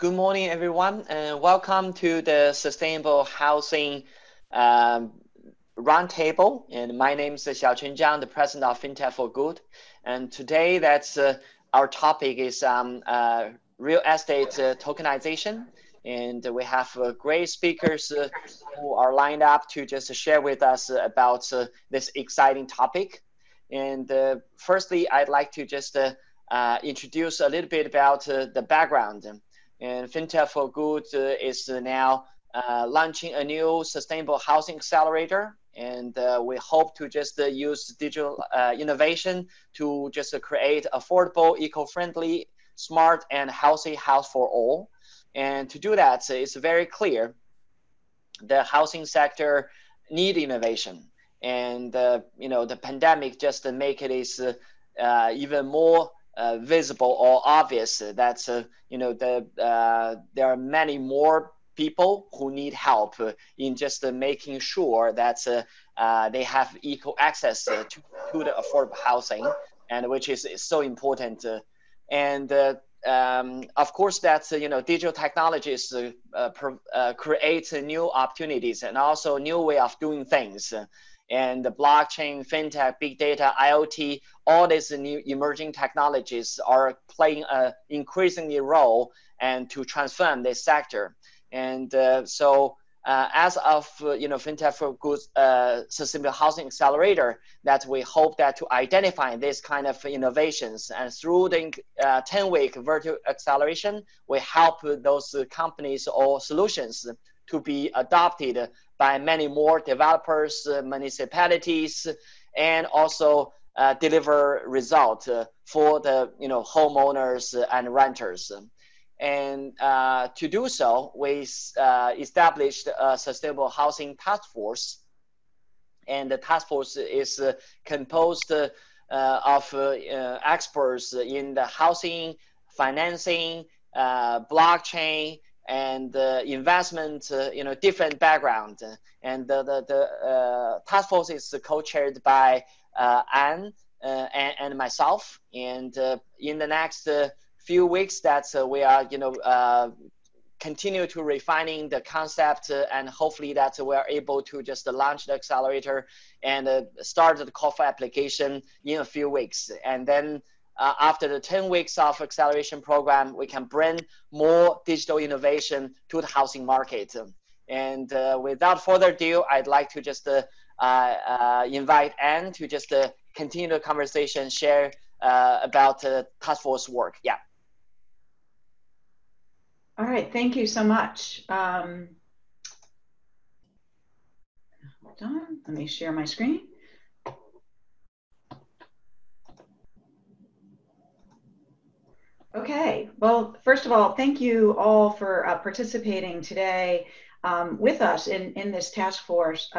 Good morning, everyone, and welcome to the Sustainable Housing Roundtable. And my name is Xiaochun Zhang, the president of FinTech4Good. And today, our topic is real estate tokenization. And we have great speakers who are lined up to just share with us about this exciting topic. And firstly, I'd like to just introduce a little bit about the background. And FinTech4Good is now launching a new Sustainable Housing Accelerator. And we hope to just use digital innovation to just create affordable, eco-friendly, smart, and healthy house for all. And to do that, it's very clear the housing sector need innovation. And the pandemic just make it is even more visible or obvious that there are many more people who need help in just making sure that they have equal access to the affordable housing, and which is so important. Of course, that digital technologies create new opportunities and also new way of doing things. And the blockchain, fintech, big data, IoT, all these new emerging technologies are playing an increasingly role and to transform this sector. And so as of FinTech4Good Sustainable Housing Accelerator, that we hope that to identify this kind of innovations, and through the 10-week virtual acceleration, we help those companies or solutions to be adopted by many more developers, municipalities, and also deliver results for the homeowners and renters. And to do so, we established a Sustainable Housing Task Force. And the task force is composed of experts in the housing, financing, blockchain, and investment, different background. And the task force is co-chaired by Anne and myself. And in the next few weeks, that we are, continue to refining the concept, and hopefully that we are able to just launch the accelerator and start the call for application in a few weeks. And then after the 10 weeks of acceleration program, we can bring more digital innovation to the housing market. And without further ado, I'd like to just invite Anne to just continue the conversation, share about task force work. Yeah. All right, thank you so much. Hold on, let me share my screen. Okay, well, first of all, thank you all for participating today with us in this task force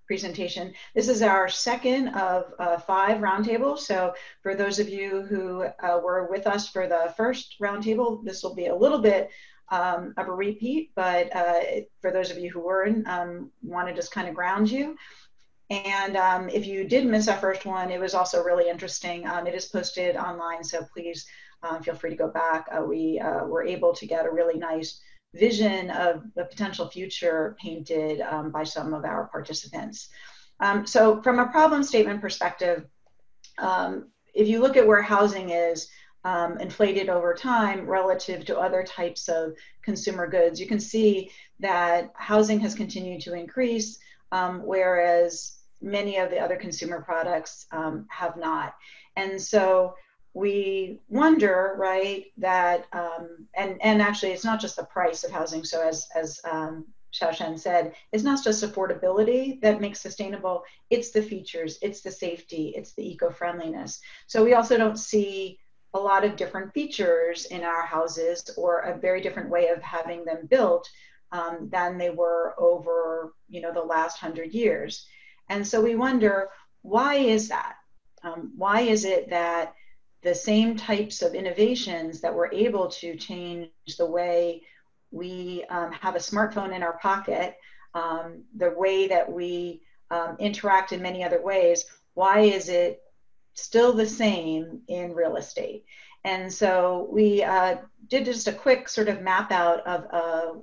presentation. This is our second of 5 roundtables. So for those of you who were with us for the first roundtable, this will be a little bit of a repeat, but for those of you who weren't, want to just kind of ground you. And if you did miss our first one, it was also really interesting. It is posted online, so please feel free to go back. We were able to get a really nice vision of the potential future painted by some of our participants. So from a problem statement perspective, if you look at where housing is inflated over time relative to other types of consumer goods, you can see that housing has continued to increase, whereas many of the other consumer products have not. And so we wonder, right, that, and actually it's not just the price of housing. So as Xiaoshen said, it's not just affordability that makes sustainable, it's the features, it's the safety, it's the eco-friendliness. So we also don't see a lot of different features in our houses, or a very different way of having them built than they were over, the last 100 years. And so we wonder, why is that? Why is it that the same types of innovations that were able to change the way we have a smartphone in our pocket, the way that we interact in many other ways, why is it still the same in real estate? And so we did just a quick sort of map out of a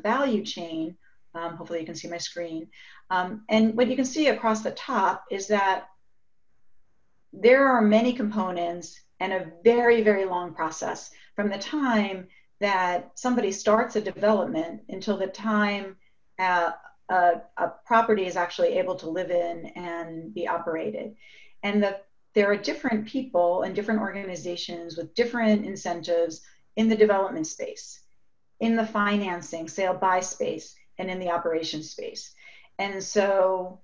value chain. Hopefully you can see my screen. And what you can see across the top is that there are many components and a very, very long process from the time that somebody starts a development until the time a property is actually able to live in and be operated. And there are different people and different organizations with different incentives in the development space, in the financing, sale buy space, and in the operation space. And so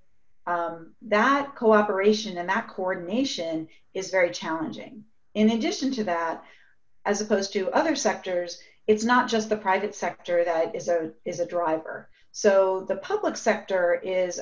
that cooperation and that coordination is very challenging. In addition to that, as opposed to other sectors, it's not just the private sector that is a driver. So the public sector is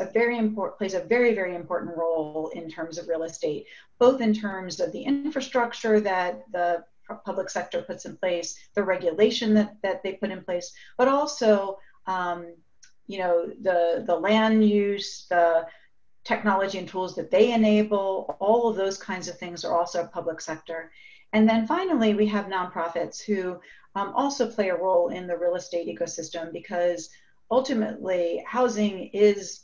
plays a very, very important role in terms of real estate, both in terms of the infrastructure that the public sector puts in place, the regulation that they put in place, but also the land use, the technology and tools that they enable, all of those kinds of things are also public sector. And then finally, we have nonprofits who also play a role in the real estate ecosystem, because ultimately housing is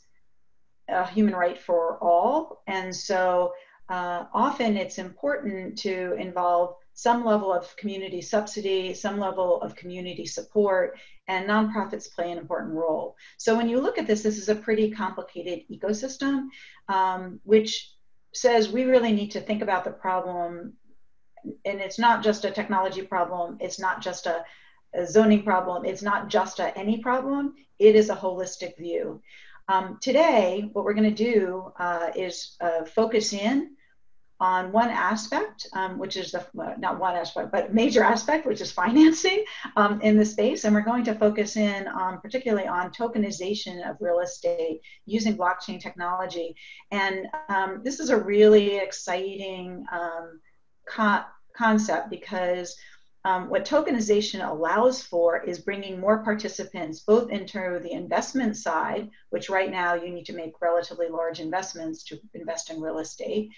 a human right for all. And so often it's important to involve some level of community subsidy, some level of community support, and nonprofits play an important role. So when you look at this is a pretty complicated ecosystem, which says we really need to think about the problem. And it's not just a technology problem, it's not just a zoning problem, it's not just any problem, it is a holistic view. Today, what we're going to do is focus in on one aspect, which is not one aspect, but major aspect, which is financing in the space. And we're going to focus in on particularly on tokenization of real estate using blockchain technology. And this is a really exciting concept, because what tokenization allows for is bringing more participants, both into the investment side, which right now you need to make relatively large investments to invest in real estate,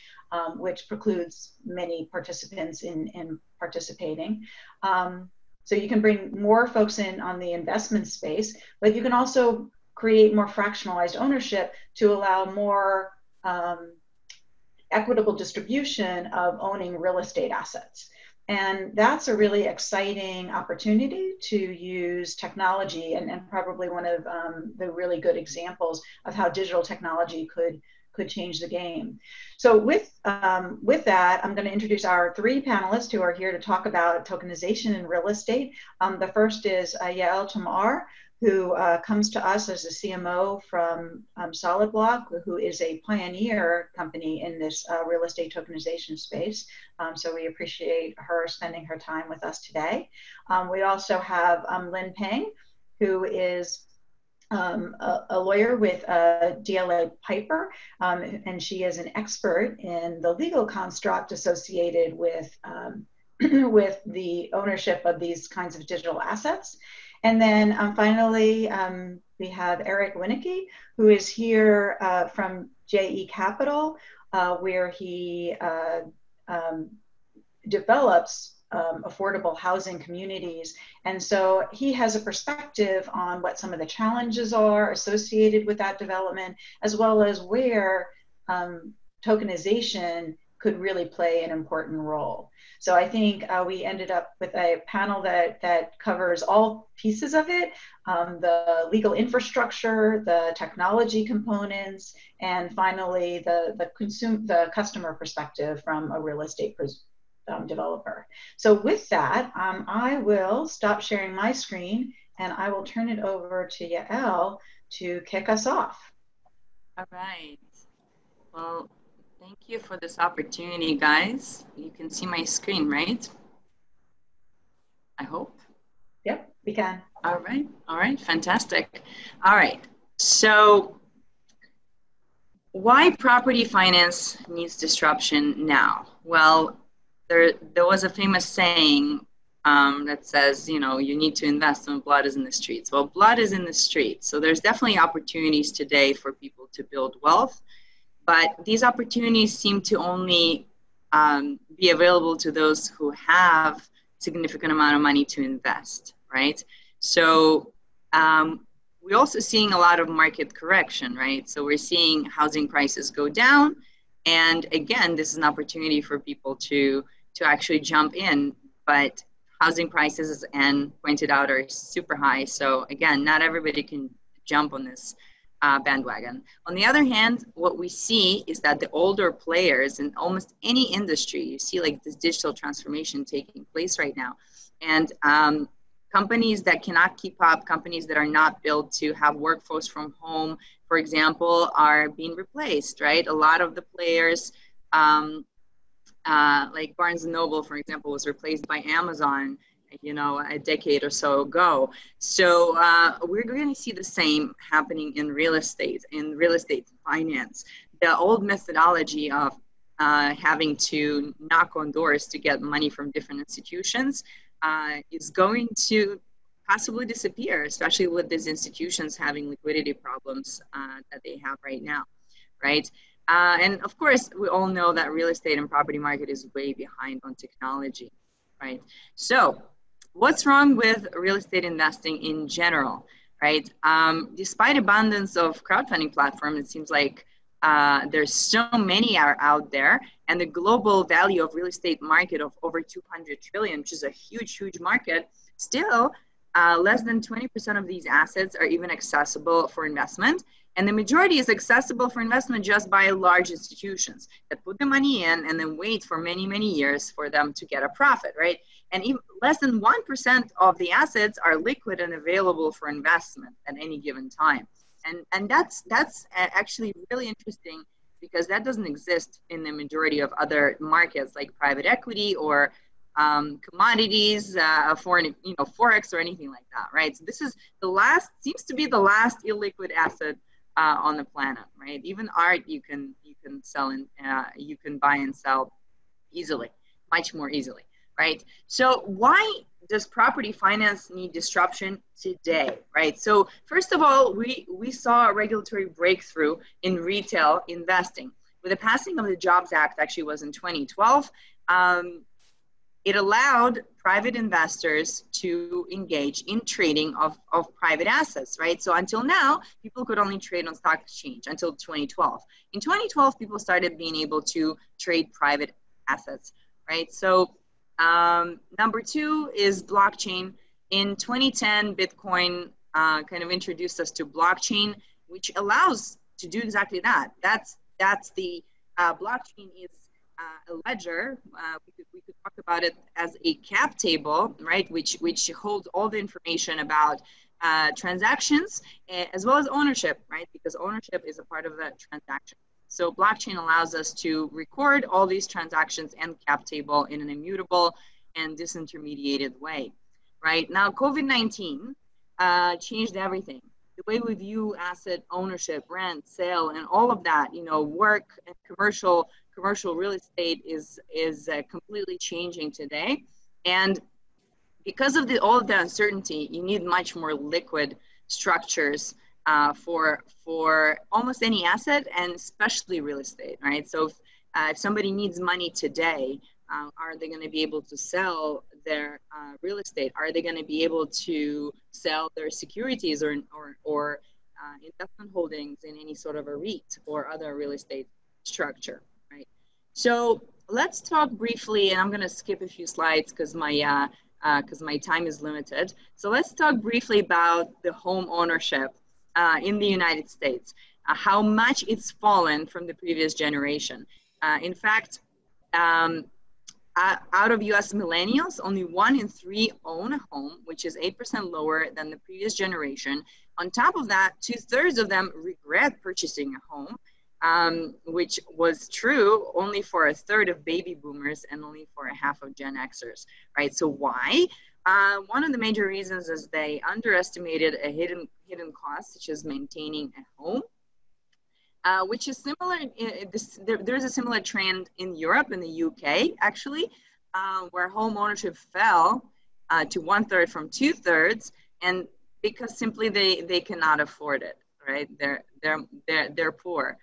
which precludes many participants in participating. So you can bring more folks in on the investment space, but you can also create more fractionalized ownership to allow more equitable distribution of owning real estate assets. And that's a really exciting opportunity to use technology, and probably one of the really good examples of how digital technology could change the game. So with that, I'm going to introduce our three panelists who are here to talk about tokenization in real estate. The first is Yael Tamar, who comes to us as a CMO from Solid Block, who is a pioneer company in this real estate tokenization space. So we appreciate her spending her time with us today. We also have Lynn Peng, who is a lawyer with DLA Piper, and she is an expert in the legal construct associated with, with the ownership of these kinds of digital assets. And then finally, we have Eric Winike, who is here from JE Capital, where he develops affordable housing communities. And so he has a perspective on what some of the challenges are associated with that development, as well as where tokenization could really play an important role. So I think we ended up with a panel that covers all pieces of it, the legal infrastructure, the technology components, and finally the customer perspective from a real estate developer. So with that, I will stop sharing my screen and I will turn it over to Yael to kick us off. All right. Well, thank you for this opportunity, guys. You can see my screen, right? I hope. Yep, we can. All right, fantastic. All right, so why property finance needs disruption now? Well, there was a famous saying that says, you know, you need to invest when blood is in the streets. Well, blood is in the streets, so there's definitely opportunities today for people to build wealth. But these opportunities seem to only be available to those who have significant amount of money to invest, right? So we're also seeing a lot of market correction, right? So we're seeing housing prices go down. And again, this is an opportunity for people to actually jump in, but housing prices, as Anne pointed out, are super high. So again, not everybody can jump on this bandwagon. On the other hand, what we see is that the older players in almost any industry, you see like this digital transformation taking place right now. And companies that cannot keep up, companies that are not built to have workforce from home, for example, are being replaced, right? A lot of the players, like Barnes & Noble, for example, was replaced by Amazon, you know, a decade or so ago. So we're going to see the same happening in real estate finance. The old methodology of having to knock on doors to get money from different institutions is going to possibly disappear, especially with these institutions having liquidity problems that they have right now, right? And of course, we all know that real estate and property market is way behind on technology, right? So what's wrong with real estate investing in general, right? Despite abundance of crowdfunding platforms, it seems like there's so many are out there, and the global value of real estate market of over 200 trillion, which is a huge, huge market, still less than 20% of these assets are even accessible for investment. And the majority is accessible for investment just by large institutions that put the money in and then wait for many, many years for them to get a profit, right? And even less than 1% of the assets are liquid and available for investment at any given time. And that's actually really interesting, because that doesn't exist in the majority of other markets like private equity or commodities, foreign, forex or anything like that, right? So this is seems to be the last illiquid asset on the planet, right? Even art you can sell and you can buy and sell easily, much more easily, right? So why does property finance need disruption today, right? So first of all, we saw a regulatory breakthrough in retail investing. With the passing of the Jobs Act, actually was in 2012, it allowed private investors to engage in trading of private assets, right? So until now, people could only trade on stock exchange until 2012. In 2012, people started being able to trade private assets, right? So number two is blockchain. In 2010, Bitcoin kind of introduced us to blockchain, which allows to do exactly that. That's the blockchain is a ledger. We could talk about it as a cap table, right? Which holds all the information about transactions as well as ownership, right? Because ownership is a part of that transaction. So blockchain allows us to record all these transactions and cap table in an immutable and disintermediated way, right? Now, COVID-19 changed everything. The way we view asset ownership, rent, sale, and all of that, work and commercial real estate is completely changing today. And because of all of the uncertainty, you need much more liquid structures for almost any asset, and especially real estate, right? So if somebody needs money today, are they going to be able to sell their real estate? Are they going to be able to sell their securities or investment holdings in any sort of a REIT or other real estate structure, right? So let's talk briefly, and I'm going to skip a few slides because my time is limited. So let's talk briefly about the home ownership in the United States, how much it's fallen from the previous generation. In fact, out of US millennials, only 1 in 3 own a home, which is 8% lower than the previous generation. On top of that, 2/3 of them regret purchasing a home, which was true only for 1/3 of baby boomers and only for 1/2 of Gen Xers, right? So why? One of the major reasons is they underestimated a hidden cost, such as maintaining a home, which is similar. There's a similar trend in Europe and the UK, actually, where home ownership fell to 1/3 from 2/3, and because simply they cannot afford it, right? They're poor.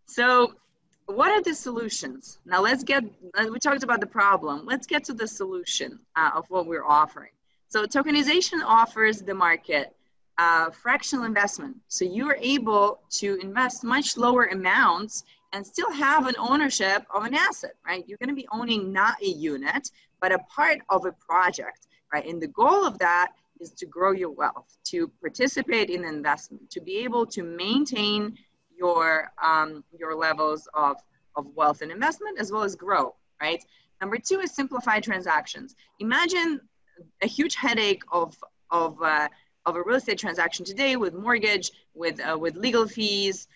So what are the solutions? Now we talked about the problem. Let's get to the solution of what we're offering. So tokenization offers the market fractional investment. So you are able to invest much lower amounts and still have an ownership of an asset, right? You're going to be owning not a unit, but a part of a project, right? And the goal of that is to grow your wealth, to participate in investment, to be able to maintain your levels of wealth and investment, as well as grow, right? Number two is simplify transactions. Imagine a huge headache of a real estate transaction today with mortgage, with legal fees,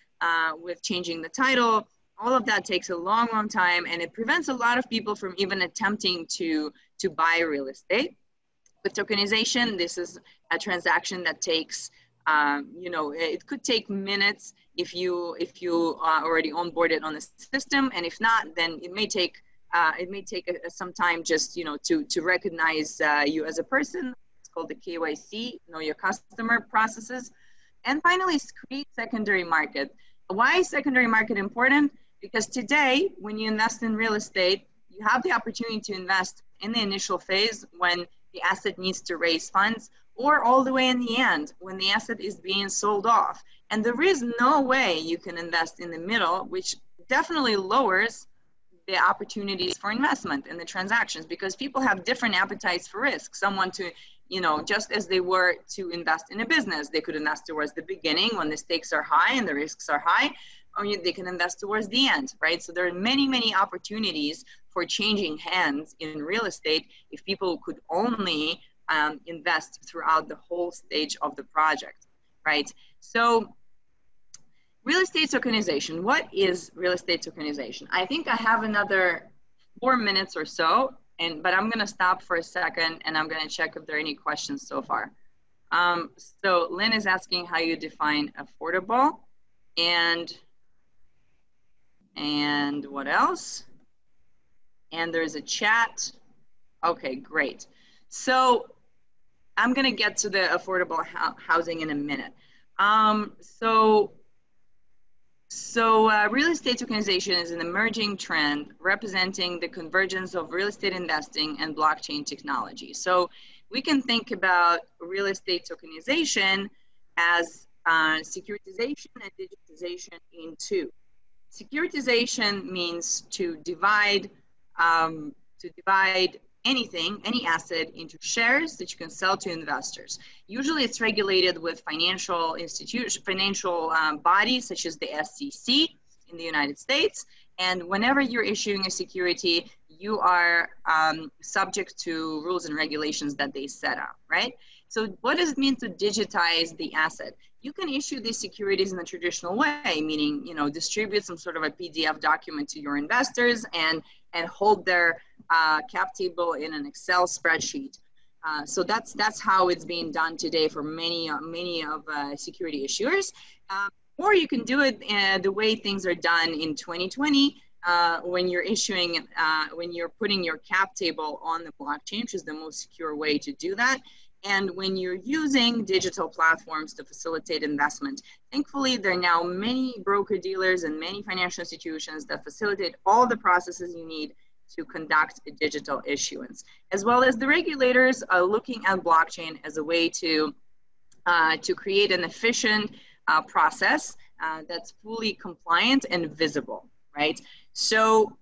with changing the title. All of that takes a long, long time, and it prevents a lot of people from even attempting to buy real estate. With tokenization, this is a transaction that takes, it could take minutes if you are already onboarded on the system, and if not, then it may take some time just to recognize you as a person. It's called the KYC, know your customer processes. And finally, create secondary market. Why is secondary market important? Because today, when you invest in real estate, you have the opportunity to invest in the initial phase when the asset needs to raise funds, or all the way in the end when the asset is being sold off. And there is no way you can invest in the middle, which definitely lowers the opportunities for investment in the transactions, because people have different appetites for risk. Someone to, just as they were to invest in a business, they could invest towards the beginning when the stakes are high and the risks are high, or they can invest towards the end, right? So there are many, many opportunities for changing hands in real estate if people could only invest throughout the whole stage of the project, right? So real estate tokenization. What is real estate tokenization? I think I have another 4 minutes or so, but I'm gonna stop for a second and I'm gonna check if there are any questions so far. So Lynn is asking how you define affordable, and what else? And there's a chat. Okay, great. So I'm gonna get to the affordable housing in a minute. Real estate tokenization is an emerging trend representing the convergence of real estate investing and blockchain technology. So we can think about real estate tokenization as securitization and digitization in two. Securitization means to divide any asset into shares that you can sell to investors. Usually it's regulated with financial bodies such as the SEC in the United States. And whenever you're issuing a security, you are subject to rules and regulations that they set up, right? So what does it mean to digitize the asset? You can issue these securities in the traditional way, meaning, distribute some sort of a PDF document to your investors and hold their cap table in an Excel spreadsheet. So that's how it's being done today for many of security issuers. Or you can do it the way things are done in 2020 when you're issuing, when you're putting your cap table on the blockchain, which is the most secure way to do that. And when you're using digital platforms to facilitate investment. Thankfully, there are now many broker dealers and many financial institutions that facilitate all the processes you need to conduct a digital issuance, as well as the regulators are looking at blockchain as a way to create an efficient process that's fully compliant and visible, right? So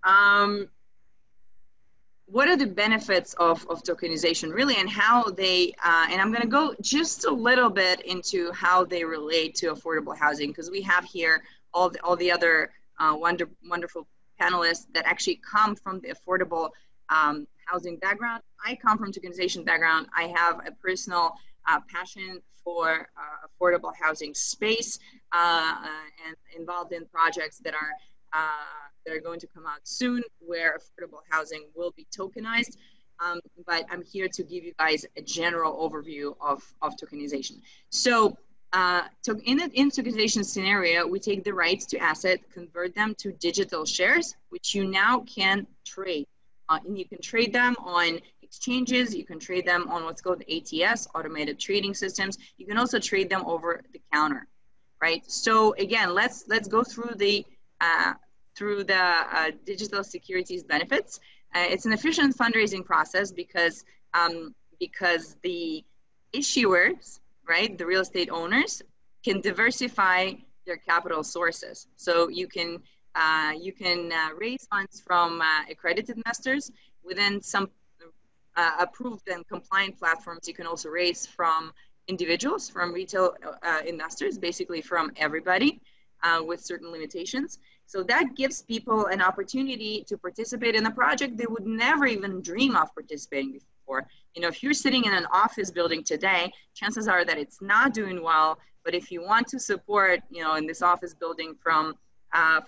what are the benefits of tokenization really, and how they, and I'm gonna go just a little bit into how they relate to affordable housing, because we have here all the other wonderful panelists that actually come from the affordable housing background. I come from tokenization background. I have a personal passion for affordable housing space and involved in projects that are going to come out soon where affordable housing will be tokenized. But I'm here to give you guys a general overview of tokenization. So in tokenization scenario, we take the rights to asset, convert them to digital shares, which you now can trade. And you can trade them on exchanges. You can trade them on what's called ATS, automated trading systems. You can also trade them over the counter, right? So again, let's go through the through the digital securities benefits. It's an efficient fundraising process because the issuers, right, the real estate owners, can diversify their capital sources. So you can raise funds from accredited investors within some approved and compliant platforms. You can also raise from individuals, from retail investors, basically from everybody with certain limitations. So that gives people an opportunity to participate in a project they would never even dream of participating before. You know, if you're sitting in an office building today, chances are that it's not doing well. But if you want to support, you know, in this office building from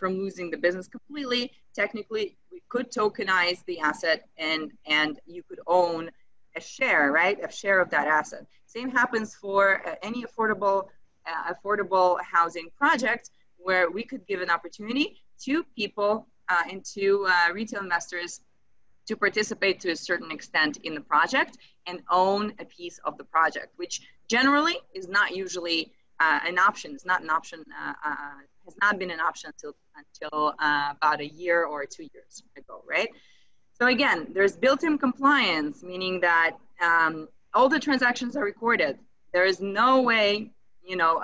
losing the business completely, technically we could tokenize the asset and you could own a share, right? A share of that asset. Same happens for any affordable housing project, where we could give an opportunity to people and to retail investors to participate to a certain extent in the project and own a piece of the project, which generally is not usually an option. It's not an option, has not been an option until about a year or 2 years ago, right? So again, there's built-in compliance, meaning that all the transactions are recorded. There is no way, you know,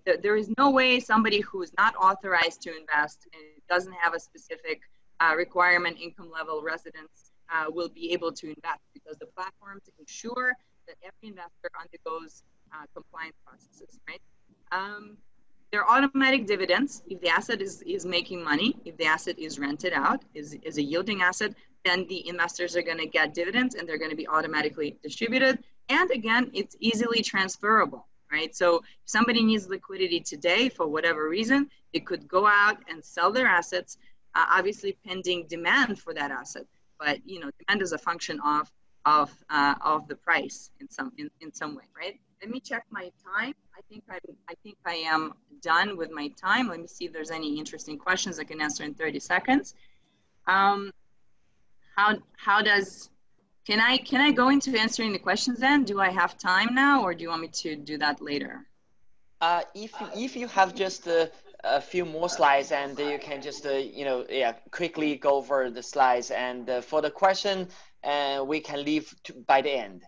there is no way somebody who is not authorized to invest and doesn't have a specific requirement, income level, residence, will be able to invest, because the platforms ensure that every investor undergoes compliance processes, right? There are automatic dividends if the asset is making money. If the asset is rented out, is a yielding asset, then the investors are going to get dividends and they're going to be automatically distributed. And again, it's easily transferable, right? So if somebody needs liquidity today for whatever reason, they could go out and sell their assets, obviously pending demand for that asset. But you know, demand is a function of the price in some way, right? Let me check my time. I think I am done with my time. Let me see if there's any interesting questions I can answer in 30 seconds. Can I go into answering the questions then? Do I have time now, or do you want me to do that later? If you have just a few more slides, and you can just quickly go over the slides, and for the question we can leave by the end.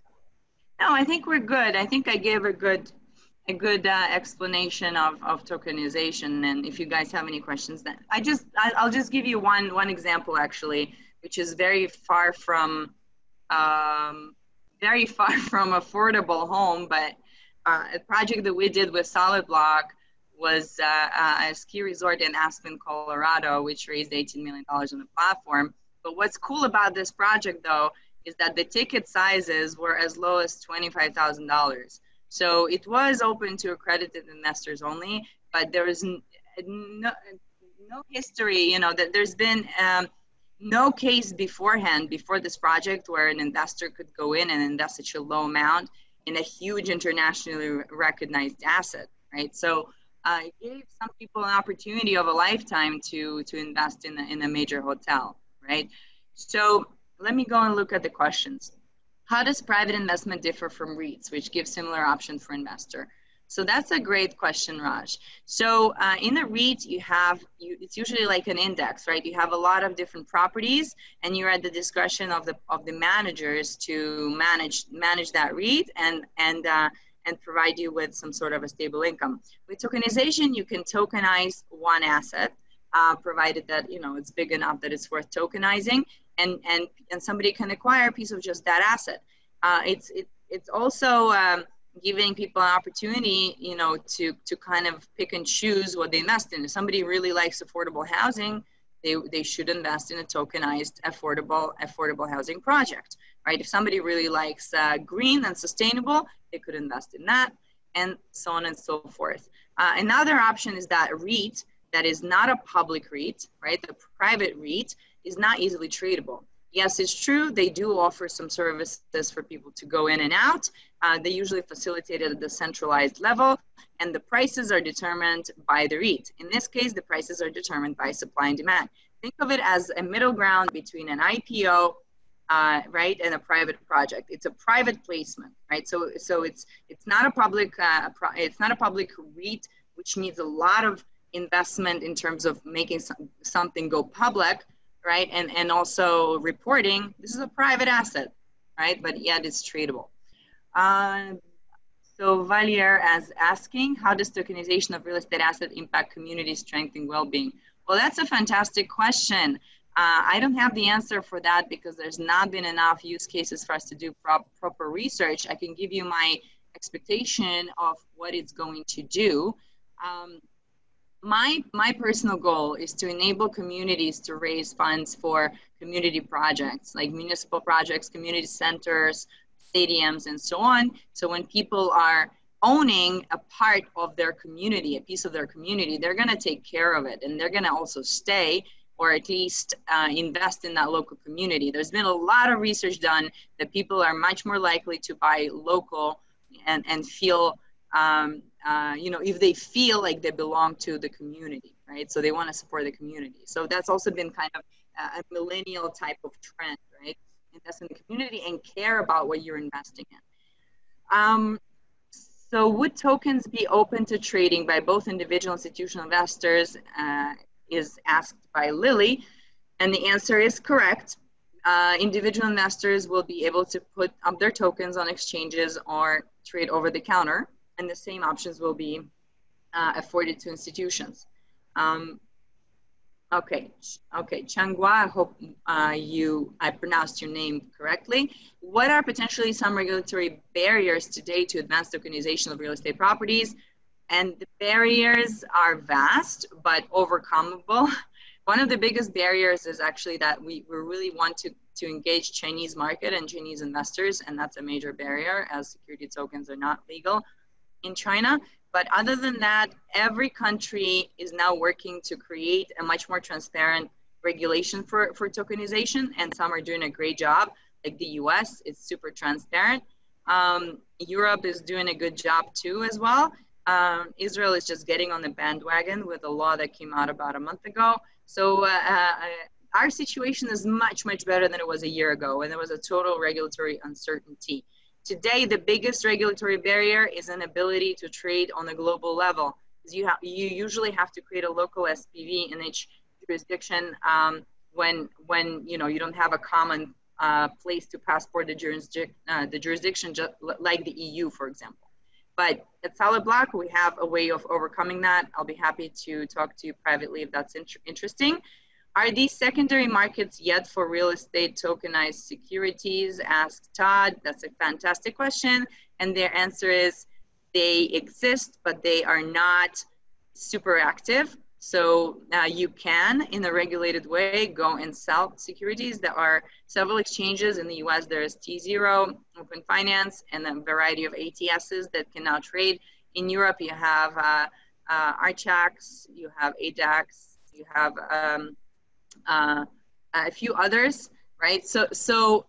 No, I think we're good. I think I gave a good explanation of tokenization. And if you guys have any questions, then I'll just give you one example actually, which is very far from affordable home, but a project that we did with Solid Block was a ski resort in Aspen, Colorado, which raised $18 million on the platform. But what's cool about this project, though, is that the ticket sizes were as low as $25,000. So it was open to accredited investors only, but there is no history, you know, that there's been no case beforehand, before this project, where an investor could go in and invest such a low amount in a huge internationally recognized asset, right? So it gave some people an opportunity of a lifetime to invest in a major hotel, right? So let me go and look at the questions. How does private investment differ from REITs, which give similar options for investor? So that's a great question, Raj. So in a REIT, it's usually like an index, right? You have a lot of different properties, and you're at the discretion of the managers to manage that REIT and provide you with some sort of a stable income. With tokenization, you can tokenize one asset, provided that, you know, it's big enough that it's worth tokenizing, and somebody can acquire a piece of just that asset. It's also giving people an opportunity, you know, to kind of pick and choose what they invest in. If somebody really likes affordable housing, they should invest in a tokenized affordable housing project, right? If somebody really likes green and sustainable, they could invest in that, and so on and so forth. Another option is that REIT that is not a public REIT, right? The private REIT is not easily tradable. Yes, it's true, they do offer some services for people to go in and out. They usually facilitate it at the centralized level, and the prices are determined by the REIT. In this case, the prices are determined by supply and demand. Think of it as a middle ground between an IPO, right, and a private project. It's a private placement, right? So it's not a public REIT, which needs a lot of investment in terms of making something go public, right? And also reporting, this is a private asset, right? But yet it's tradable. So Valier is asking, how does tokenization of real estate asset impact community strength and well-being? Well, that's a fantastic question. I don't have the answer for that because there's not been enough use cases for us to do proper research. I can give you my expectation of what it's going to do. My personal goal is to enable communities to raise funds for community projects, like municipal projects, community centers, stadiums, and so on. So when people are owning a part of their community, a piece of their community, they're going to take care of it, and they're going to also stay or at least invest in that local community. There's been a lot of research done that people are much more likely to buy local and feel, you know, if they feel like they belong to the community, right? So they want to support the community. So that's also been kind of a millennial type of trend, right? Invest in the community and care about what you're investing in. So would tokens be open to trading by both individual and institutional investors, is asked by Lily, and the answer is correct. Individual investors will be able to put up their tokens on exchanges or trade over the counter, and the same options will be afforded to institutions. Okay, Changhua, I hope I pronounced your name correctly. What are potentially some regulatory barriers today to advance tokenization of real estate properties? And the barriers are vast, but overcomable. One of the biggest barriers is actually that we really want to engage Chinese market and Chinese investors, and that's a major barrier as security tokens are not legal in China. But other than that, every country is now working to create a much more transparent regulation for tokenization, and some are doing a great job, like the US, it's super transparent. Europe is doing a good job too as well. Israel is just getting on the bandwagon with a law that came out about a month ago. So our situation is much, much better than it was a year ago, when there was a total regulatory uncertainty. Today, the biggest regulatory barrier is an ability to trade on a global level. You usually have to create a local SPV in each jurisdiction when you know, you don't have a common place to passport the jurisdiction, just like the EU, for example. But at Solid Block, we have a way of overcoming that. I'll be happy to talk to you privately if that's interesting. Are these secondary markets yet for real estate tokenized securities? Asked Todd. That's a fantastic question. And their answer is they exist, but they are not super active. So you can, in a regulated way, go and sell securities. There are several exchanges in the US. There's T0, Open Finance, and a variety of ATSs that can now trade. In Europe, you have Archax, you have ADAX, you have a few others, right? So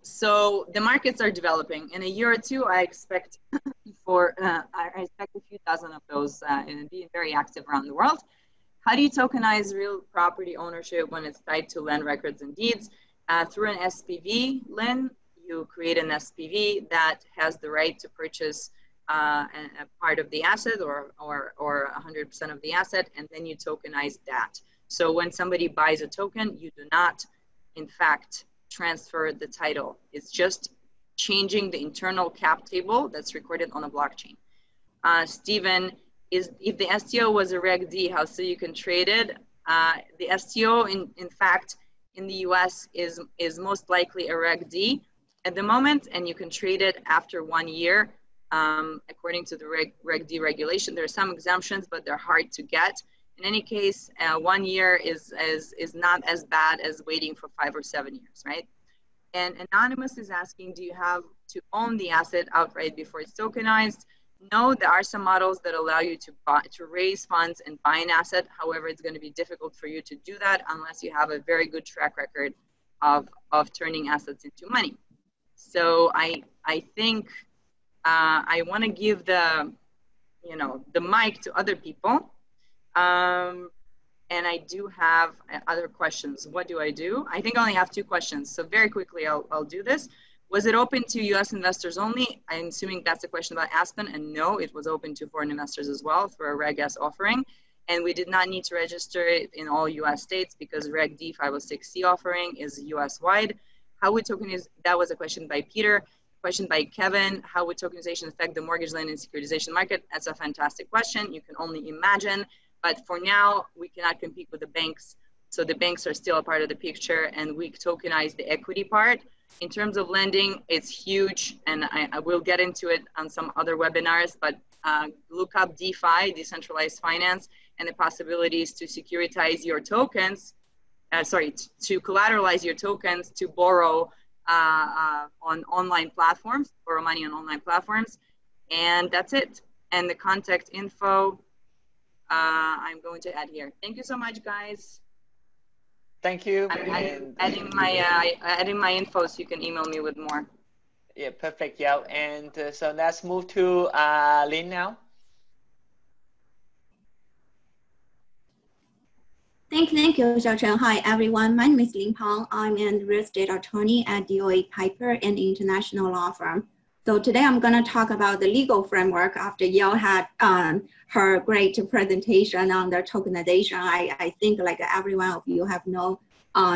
the markets are developing. In a year or two, I expect I expect a few dozen of those and being very active around the world. How do you tokenize real property ownership when it's tied to land records and deeds? Through an SPV, Lynn, you create an SPV that has the right to purchase a part of the asset or 100% of the asset, and then you tokenize that. So when somebody buys a token, you do not, in fact, transfer the title. It's just changing the internal cap table that's recorded on a blockchain. Stephen, if the STO was a Reg D, how so you can trade it? The STO, in fact, in the US is most likely a Reg D at the moment, and you can trade it after 1 year, according to the Reg D regulation. There are some exemptions, but they're hard to get. In any case, 1 year is not as bad as waiting for 5 or 7 years, right? And Anonymous is asking, do you have to own the asset outright before it's tokenized? No, there are some models that allow you to raise funds and buy an asset. However, it's going to be difficult for you to do that unless you have a very good track record of turning assets into money. So I think I want to give the mic to other people. And I do have other questions. What do I do? I think I only have 2 questions. So very quickly, I'll do this. Was it open to US investors only? I'm assuming that's a question about Aspen, and no, it was open to foreign investors as well through a Reg S offering. And we did not need to register it in all US states because Reg D 506C offering is US wide. How would tokenize, that was a question by Peter. Question by Kevin, how would tokenization affect the mortgage lending and securitization market? That's a fantastic question. You can only imagine, but for now, we cannot compete with the banks. So the banks are still a part of the picture, and we tokenize the equity part. In terms of lending, it's huge, and I will get into it on some other webinars, but look up DeFi, decentralized finance, and the possibilities to securitize your tokens, to collateralize your tokens to borrow on online platforms, borrow money on online platforms. And that's it. And the contact info, I'm going to add here. Thank you so much, guys. Thank you. I'm adding my info so you can email me with more. Yeah, perfect. Yeah, and so let's move to Lynn now. Thank you, Xiaochen. Hi, everyone. My name is Lin Peng. I'm a real estate attorney at DOE Piper, an international law firm. So today I'm going to talk about the legal framework after Yale had her great presentation on the tokenization. I think like every one of you have known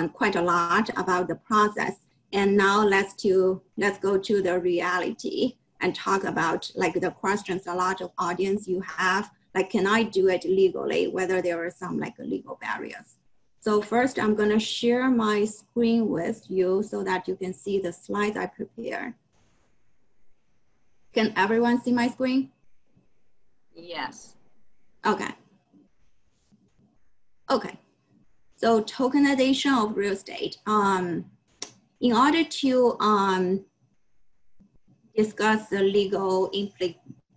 quite a lot about the process. And now let's go to the reality and talk about like the questions a lot of audience you have. Like, can I do it legally, whether there are some like legal barriers? So first, I'm gonna share my screen with you so that you can see the slides I prepared. Can everyone see my screen? Yes. Okay. Okay. So tokenization of real estate. In order to discuss the legal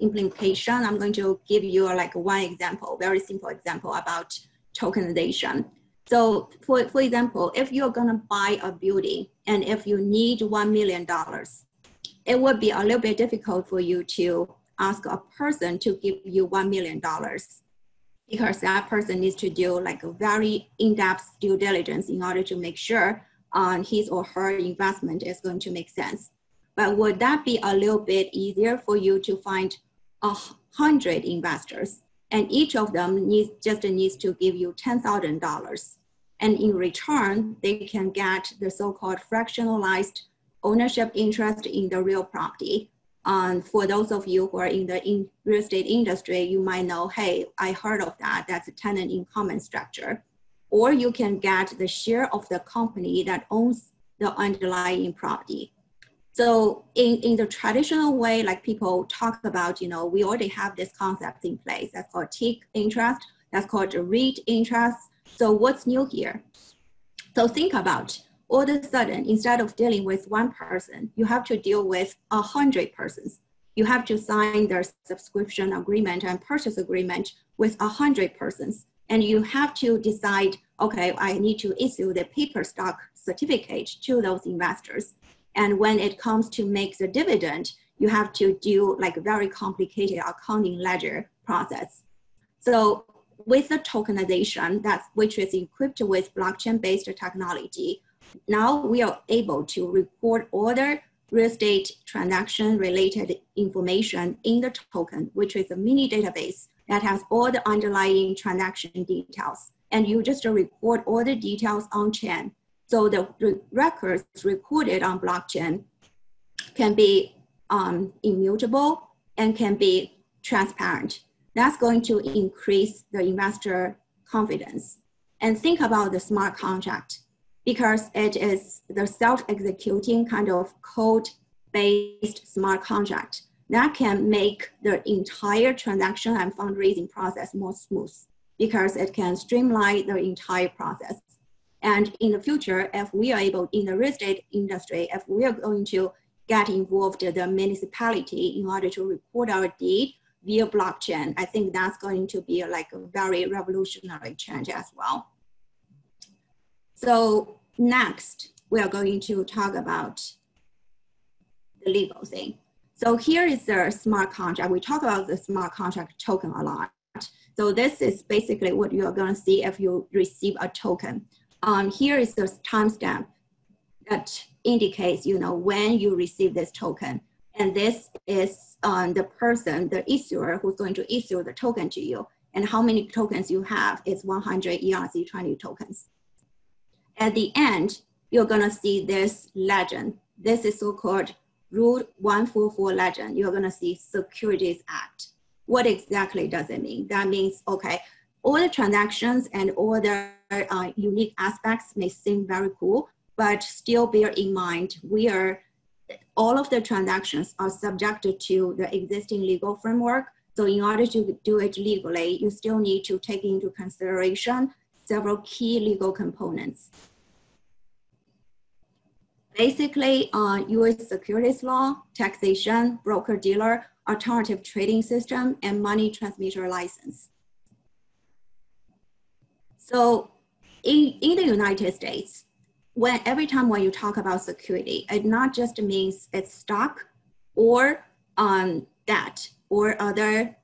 implication, I'm going to give you like one example, very simple example about tokenization. So for example, if you're gonna buy a building and if you need $1 million, it would be a little bit difficult for you to ask a person to give you $1 million because that person needs to do like a very in-depth due diligence in order to make sure his or her investment is going to make sense. But would that be a little bit easier for you to find 100 investors and each of them needs to give you $10,000, and in return they can get the so-called fractionalized ownership interest in the real property. For those of you who are in the real estate industry, you might know, hey, I heard of that. That's a tenant in common structure. Or you can get the share of the company that owns the underlying property. So in the traditional way, like people talk about, you know, we already have this concept in place. That's called TIC interest. That's called a REIT interest. So what's new here? So think about, all of a sudden, instead of dealing with one person, you have to deal with 100 persons. You have to sign their subscription agreement and purchase agreement with 100 persons. And you have to decide, okay, I need to issue the paper stock certificate to those investors. And when it comes to make the dividend, you have to do like a very complicated accounting ledger process. So with the tokenization, which is equipped with blockchain-based technology, now we are able to record all the real estate transaction related information in the token, which is a mini database that has all the underlying transaction details. And you just record all the details on chain. So the records recorded on blockchain can be immutable and can be transparent. That's going to increase the investor confidence. And think about the smart contract, because it is the self-executing kind of code-based smart contract that can make the entire transaction and fundraising process more smooth, because it can streamline the entire process. And in the future, if we are able, in the real estate industry, if we are going to get involved in the municipality in order to record our deed via blockchain, I think that's going to be like a very revolutionary change as well. So next, we are going to talk about the legal thing. So here is the smart contract. We talk about the smart contract token a lot. So this is basically what you are going to see if you receive a token. Here is the timestamp that indicates, you know, when you receive this token. And this is the person, the issuer, who's going to issue the token to you. and how many tokens you have is 100 ERC20 tokens. At the end, you're gonna see this legend. This is so-called Rule 144 legend. You're gonna see Securities Act. What exactly does it mean? That means, okay, all the transactions and all the unique aspects may seem very cool, but still bear in mind, all of the transactions are subjected to the existing legal framework. So in order to do it legally, you still need to take into consideration several key legal components. Basically, US securities law, taxation, broker-dealer, alternative trading system, and money transmitter license. So in the United States, every time when you talk about security, it not just means it's stock or debt or other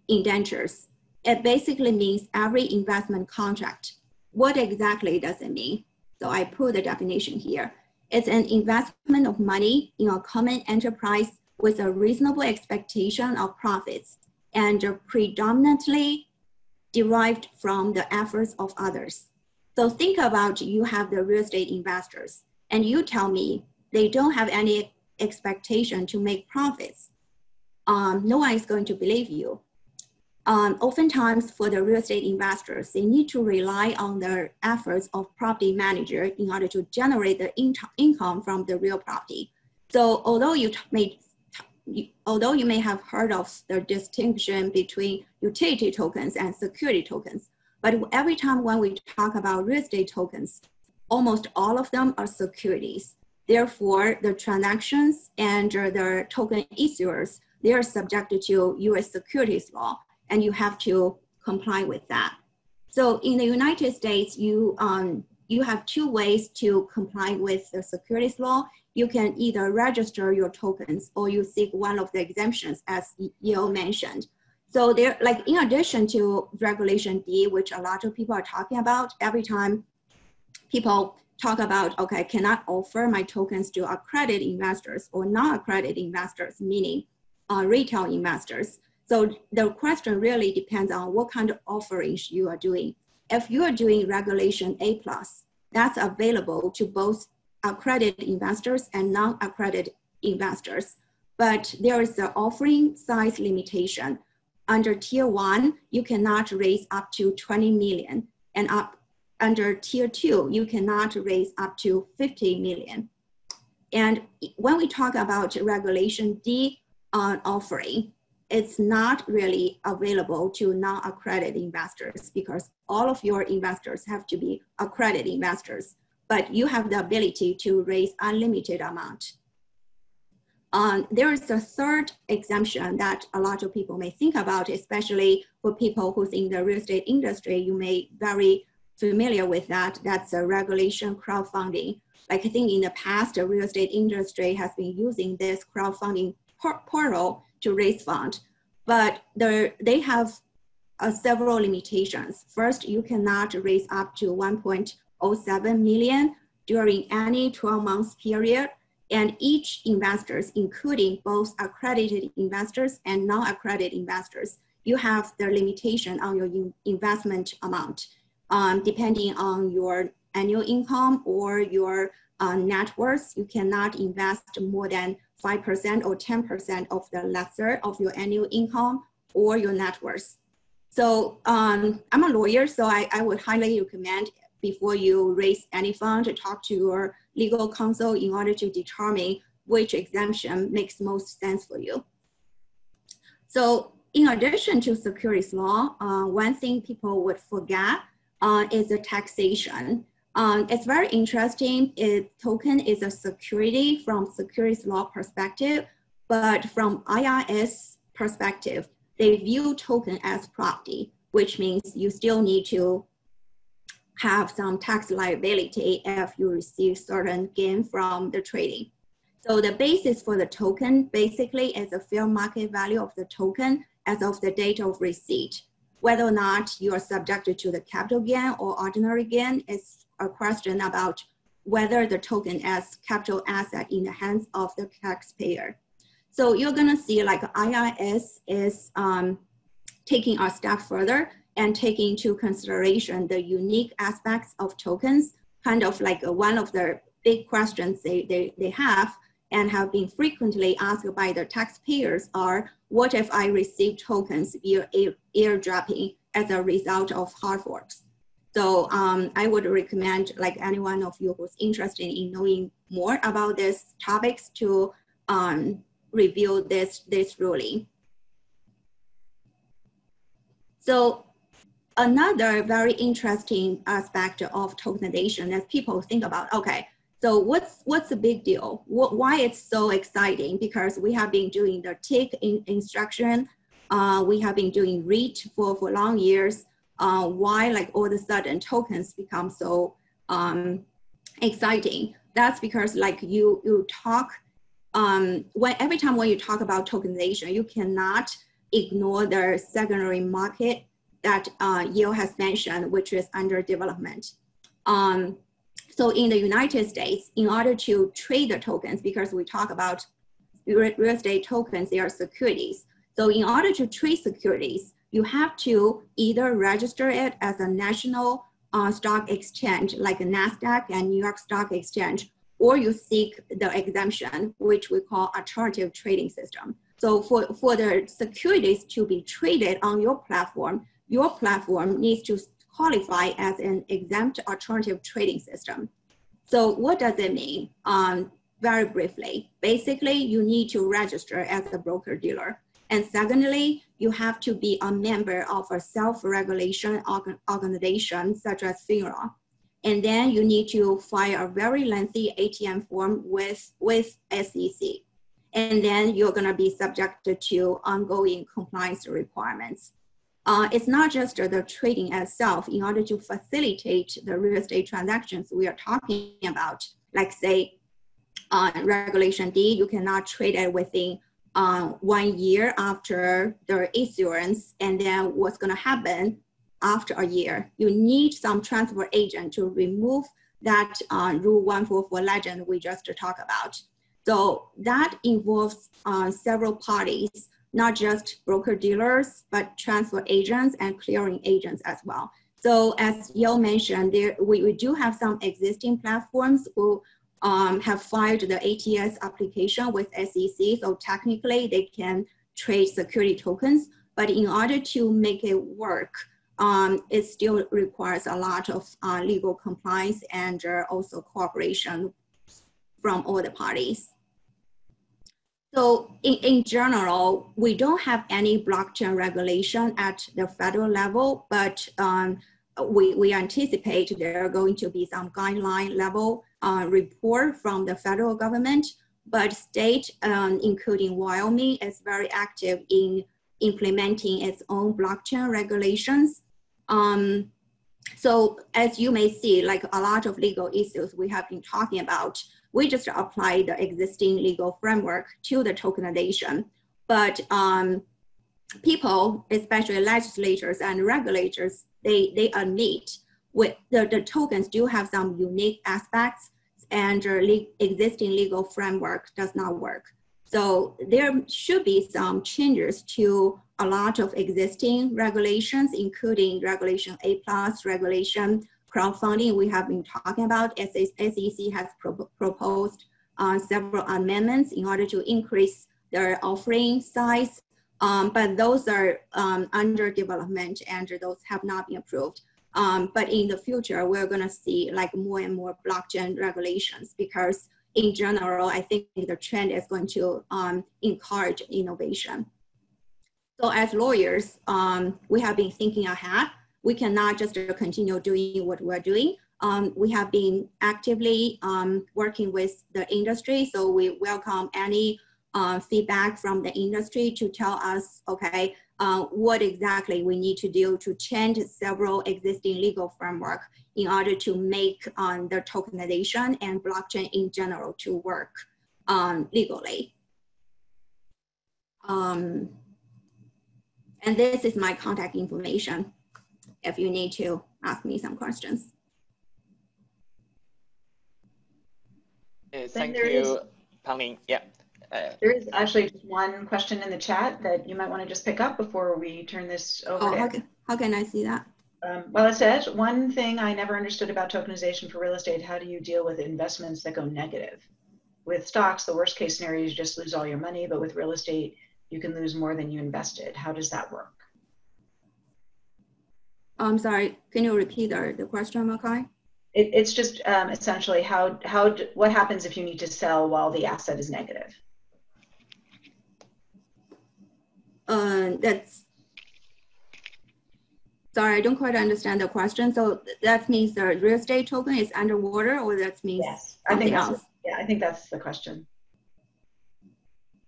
indentures. It basically means every investment contract. What exactly does it mean? So I put the definition here. It's an investment of money in a common enterprise with a reasonable expectation of profits and predominantly derived from the efforts of others. So think about you have the real estate investors and you tell me they don't have any expectation to make profits. No one is going to believe you. Oftentimes for the real estate investors, they need to rely on the efforts of property manager in order to generate the income from the real property. So although you may have heard of the distinction between utility tokens and security tokens, but every time when we talk about real estate tokens, almost all of them are securities. Therefore, the transactions and the token issuers, they are subjected to US securities law, and you have to comply with that. So in the United States, you have two ways to comply with the securities law. You can either register your tokens or you seek one of the exemptions as Yale mentioned. So there, like in addition to Regulation D, which a lot of people are talking about, every time people talk about, okay, cannot offer my tokens to accredited investors or non-accredited investors, meaning retail investors. So the question really depends on what kind of offerings you are doing. If you are doing Regulation A+, that's available to both accredited investors and non-accredited investors. But there is an offering size limitation. Under Tier 1, you cannot raise up to 20 million, and under Tier 2, you cannot raise up to 50 million. And when we talk about Regulation D offering, it's not really available to non-accredited investors because all of your investors have to be accredited investors, but you have the ability to raise unlimited amount. There is a third exemption that a lot of people may think about, especially for people who's in the real estate industry. You may be very familiar with that. That's a regulation crowdfunding. Like I think in the past, the real estate industry has been using this crowdfunding portal to raise funds, but they have several limitations. First, you cannot raise up to 1.07 million during any 12 months period. And each investors, including both accredited investors and non-accredited investors, you have the limitation on your investment amount, depending on your annual income or your net worth. You cannot invest more than 5% or 10% of the lesser of your annual income or your net worth. So I'm a lawyer, so I would highly recommend before you raise any fund to talk to your legal counsel in order to determine which exemption makes most sense for you. So in addition to securities law, one thing people would forget is the taxation. It's very interesting. Token is a security from securities law perspective, but from IRS perspective, they view token as property, which means you still need to have some tax liability if you receive certain gain from the trading. So the basis for the token basically is the fair market value of the token as of the date of receipt. Whether or not you are subjected to the capital gain or ordinary gain is a question about whether the token as capital asset in the hands of the taxpayer. So you're gonna see like IRS is taking a step further and taking into consideration the unique aspects of tokens, kind of like one of the big questions they have and have been frequently asked by the taxpayers are, what if I receive tokens via airdropping as a result of hard forks? So I would recommend like any one of you who's interested in knowing more about these topics to review this ruling. So another very interesting aspect of tokenization that people think about, okay, so what's the big deal? Why it's so exciting? Because we have been doing the tick instruction, we have been doing REIT for long years. Why like all of a sudden tokens become so exciting? That's because like you talk, every time when you talk about tokenization, you cannot ignore the secondary market that Yale has mentioned, which is under development. So in the United States, in order to trade the tokens, because we talk about real estate tokens, they are securities. So in order to trade securities, you have to either register it as a national stock exchange, like a NASDAQ and New York Stock Exchange, or you seek the exemption, which we call alternative trading system. So for the securities to be traded on your platform needs to qualify as an exempt alternative trading system. So what does it mean? Very briefly, basically you need to register as a broker-dealer. And secondly, you have to be a member of a self-regulation organization such as FINRA. And then you need to file a very lengthy ATM form with SEC. And then you're gonna be subjected to ongoing compliance requirements. It's not just the trading itself. In order to facilitate the real estate transactions we are talking about, like say Regulation D, you cannot trade it within 1 year after the issuance, and then what's gonna happen after a year? You need some transfer agent to remove that Rule 144 legend we just talked about. So that involves several parties, not just broker-dealers, but transfer agents and clearing agents as well. So as Yale mentioned, we do have some existing platforms who have filed the ATS application with SEC. So technically they can trade security tokens, but in order to make it work, it still requires a lot of legal compliance and also cooperation from all the parties. So in general, we don't have any blockchain regulation at the federal level, but we anticipate there are going to be some guideline level report from the federal government, but state, including Wyoming, is very active in implementing its own blockchain regulations. So as you may see, like a lot of legal issues we have been talking about, we just apply the existing legal framework to the tokenization. But people, especially legislators and regulators, they admit with the tokens do have some unique aspects, and existing legal framework does not work. So there should be some changes to a lot of existing regulations, including Regulation A+, regulation crowdfunding we have been talking about. SEC has proposed several amendments in order to increase their offering size, but those are under development and those have not been approved. But in the future, we're gonna see like more and more blockchain regulations, because in general, I think the trend is going to encourage innovation. So as lawyers, we have been thinking ahead. We cannot just continue doing what we're doing. We have been actively working with the industry. So we welcome any feedback from the industry to tell us, okay, what exactly we need to do to change several existing legal framework in order to make the tokenization and blockchain in general to work legally. And this is my contact information if you need to ask me some questions. Thank you, Pangling. Yeah. There is actually just one question in the chat that you might want to just pick up before we turn this over to. How can I see that? Well, it says, one thing I never understood about tokenization for real estate, how do you deal with investments that go negative? With stocks, the worst case scenario is you just lose all your money, but with real estate, you can lose more than you invested. How does that work? I'm sorry, can you repeat the question, Makai? It's just essentially what happens if you need to sell while the asset is negative? Sorry, I don't quite understand the question. So that means the real estate token is underwater, or that means something else? I think that's the question.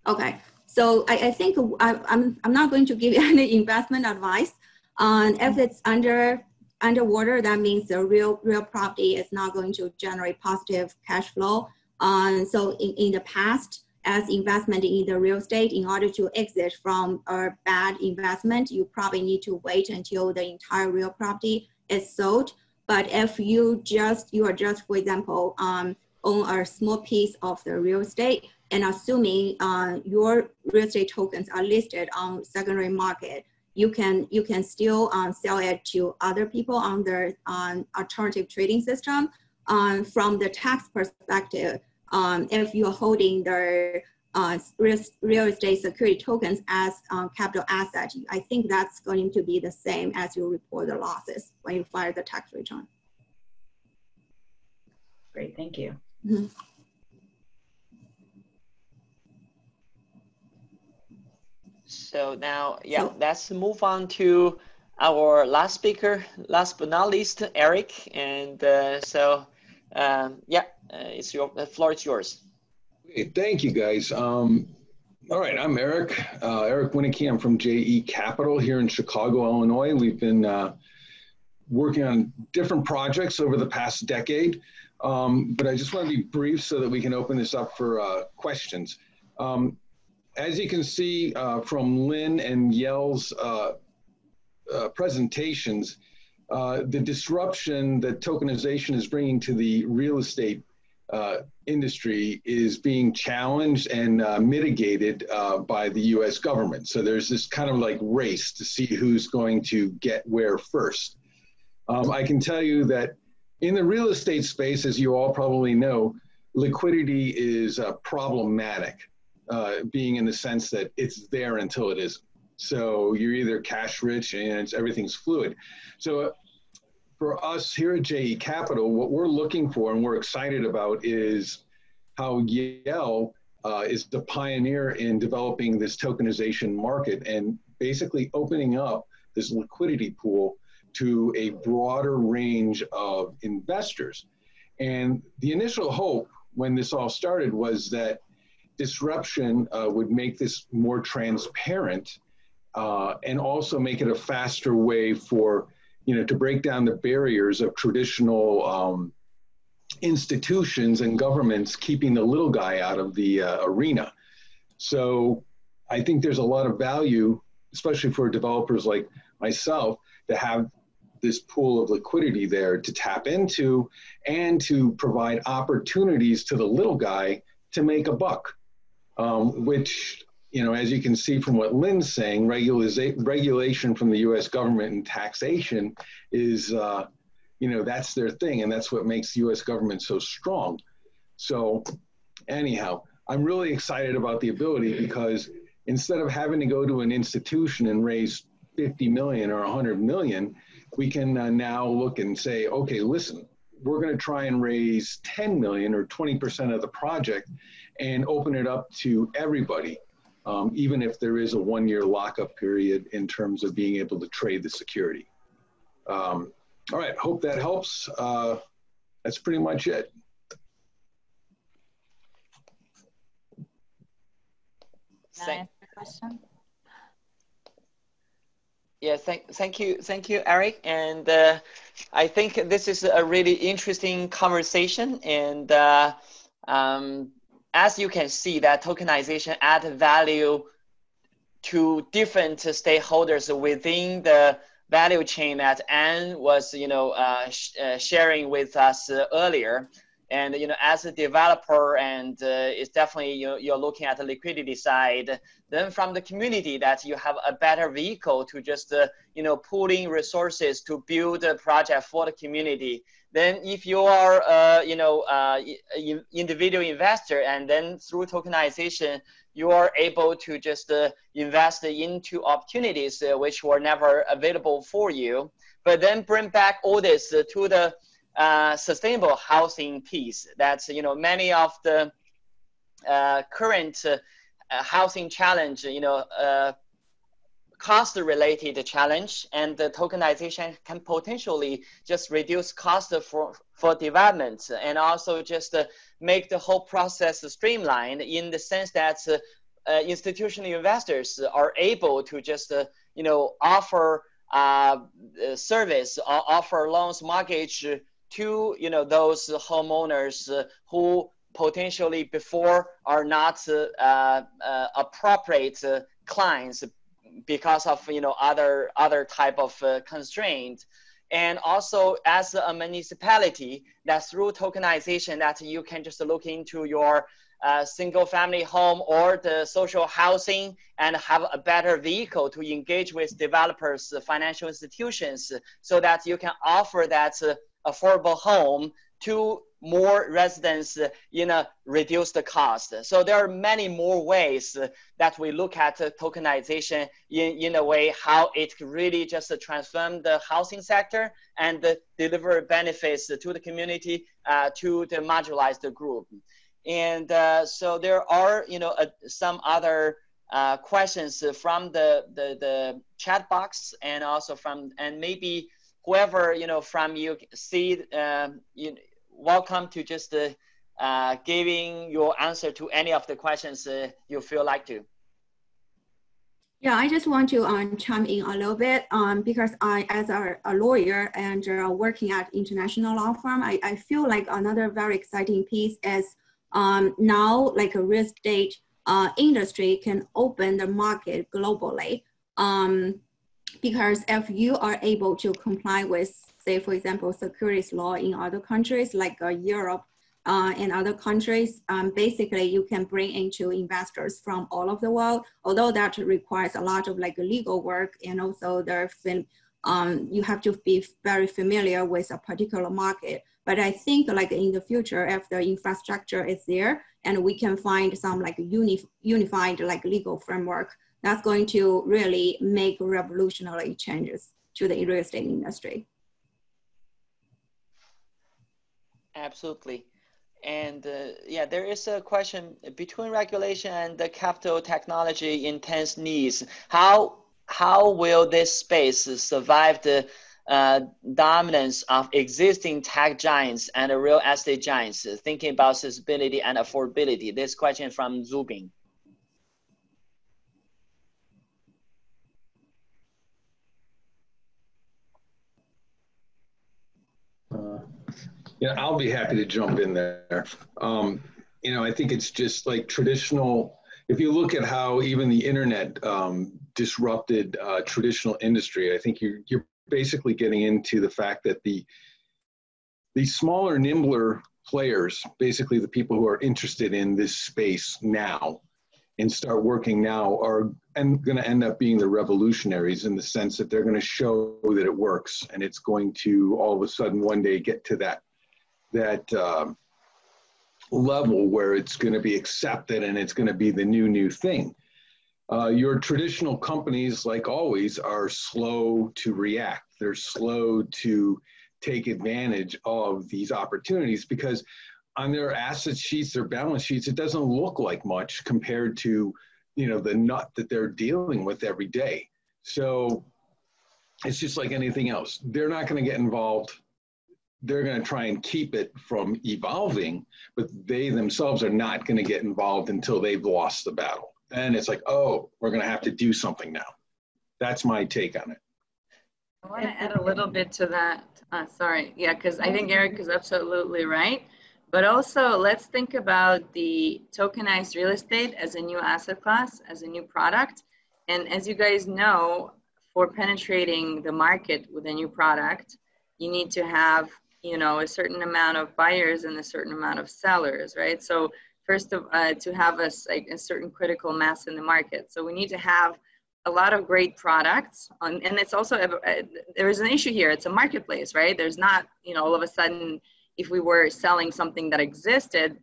Okay, so I think I'm not going to give you any investment advice. If it's underwater, that means the real property is not going to generate positive cash flow. So in the past, as investment in the real estate, in order to exit from a bad investment, you probably need to wait until the entire real property is sold. But if you are just, for example, own a small piece of the real estate, and assuming your real estate tokens are listed on secondary market, you can still sell it to other people on the alternative trading system. From the tax perspective, if you're holding the real estate security tokens as capital asset, I think that's going to be the same as you report the losses when you file the tax return. Great, thank you. Mm-hmm. So now, let's move on to our last speaker, last but not least, Eric. And the floor is yours. Okay, thank you, guys. All right, I'm Eric Winike. I'm from JE Capital here in Chicago, Illinois. We've been working on different projects over the past decade, but I just want to be brief so that we can open this up for questions. As you can see from Lynn and Yel's presentations, the disruption that tokenization is bringing to the real estate industry is being challenged and mitigated by the US government. So there's this kind of like race to see who's going to get where first. I can tell you that in the real estate space, as you all probably know, liquidity is problematic, being in the sense that it's there until it isn't. So you're either cash rich and everything's fluid. So for us here at JE Capital, what we're looking for and we're excited about is how Yale is the pioneer in developing this tokenization market and basically opening up this liquidity pool to a broader range of investors. And the initial hope when this all started was that disruption would make this more transparent and also make it a faster way for, to break down the barriers of traditional institutions and governments keeping the little guy out of the arena. So I think there's a lot of value, especially for developers like myself, to have this pool of liquidity there to tap into and to provide opportunities to the little guy to make a buck, which, as you can see from what Lynn's saying, regulation from the US government and taxation is, that's their thing, and that's what makes the US government so strong. So anyhow, I'm really excited about the ability because instead of having to go to an institution and raise 50 million or 100 million, we can now look and say, okay, listen, we're going to try and raise 10 million or 20% of the project and open it up to everybody, even if there is a 1-year lockup period in terms of being able to trade the security. All right, hope that helps. That's pretty much it. Question? Yeah, thank you, Eric. And I think this is a really interesting conversation. And as you can see, that tokenization add value to different stakeholders within the value chain that Anne was, sharing with us earlier. And as a developer, and it's definitely you're looking at the liquidity side. Then from the community, that you have a better vehicle to just pooling resources to build a project for the community. Then if you are individual investor, and then through tokenization, you are able to just invest into opportunities which were never available for you, but then bring back all this to the sustainable housing piece. That's many of the current housing challenge, cost-related challenge, and the tokenization can potentially just reduce cost for development, and also just make the whole process streamlined, in the sense that institutional investors are able to just offer service, or offer loans, mortgage to those homeowners who potentially before are not appropriate clients because of other type of constraint. And also as a municipality, that through tokenization, that you can just look into your single family home or the social housing, and have a better vehicle to engage with developers, financial institutions, so that you can offer that affordable home to more residents in a reduced cost. So there are many more ways that we look at tokenization in a way how it really just transform the housing sector and deliver benefits to the community, to the marginalized group. And so there are some other questions from the chat box, and also and maybe whoever from you see welcome to just giving your answer to any of the questions you feel like to. Yeah, I just want to chime in a little bit because I, as a lawyer and working at international law firm, I feel like another very exciting piece is now like a real estate industry can open the market globally. Because if you are able to comply with, say, for example, securities law in other countries like Europe and other countries, basically you can bring into investors from all over the world, although that requires a lot of like legal work, and also you have to be very familiar with a particular market. But I think like in the future, if the infrastructure is there and we can find some like unified like legal framework, that's going to really make revolutionary changes to the real estate industry. Absolutely. And yeah, there is a question between regulation and the capital technology intense needs. How will this space survive the dominance of existing tech giants and real estate giants? Thinking about accessibility and affordability. This question from Zubin. Yeah, I'll be happy to jump in there. I think it's just like traditional. If you look at how even the internet disrupted traditional industry, I think you're basically getting into the fact that the smaller, nimbler players, basically the people who are interested in this space now and start working now, are going to end up being the revolutionaries, in the sense that they're going to show that it works, and it's going to all of a sudden one day get to that level where it's going to be accepted and it's going to be the new thing. Your traditional companies, like always, are slow to react. They're slow to take advantage of these opportunities, because on their asset sheets, their balance sheets, it doesn't look like much compared to the nut that they're dealing with every day. So it's just like anything else. They're not going to get involved. They're going to try and keep it from evolving, but they themselves are not going to get involved until they've lost the battle. And it's like, oh, we're going to have to do something now. That's my take on it. I want to add a little bit to that. Sorry. Yeah, because I think Eric is absolutely right. But also, let's think about the tokenized real estate as a new asset class, as a new product. And as you guys know, for penetrating the market with a new product, you need to have you know, a certain amount of buyers and a certain amount of sellers, right? So first to have a certain critical mass in the market. So we need to have a lot of great products and it's also, there is an issue here. It's a marketplace, right? There's not, you know, all of a sudden, if we were selling something that existed,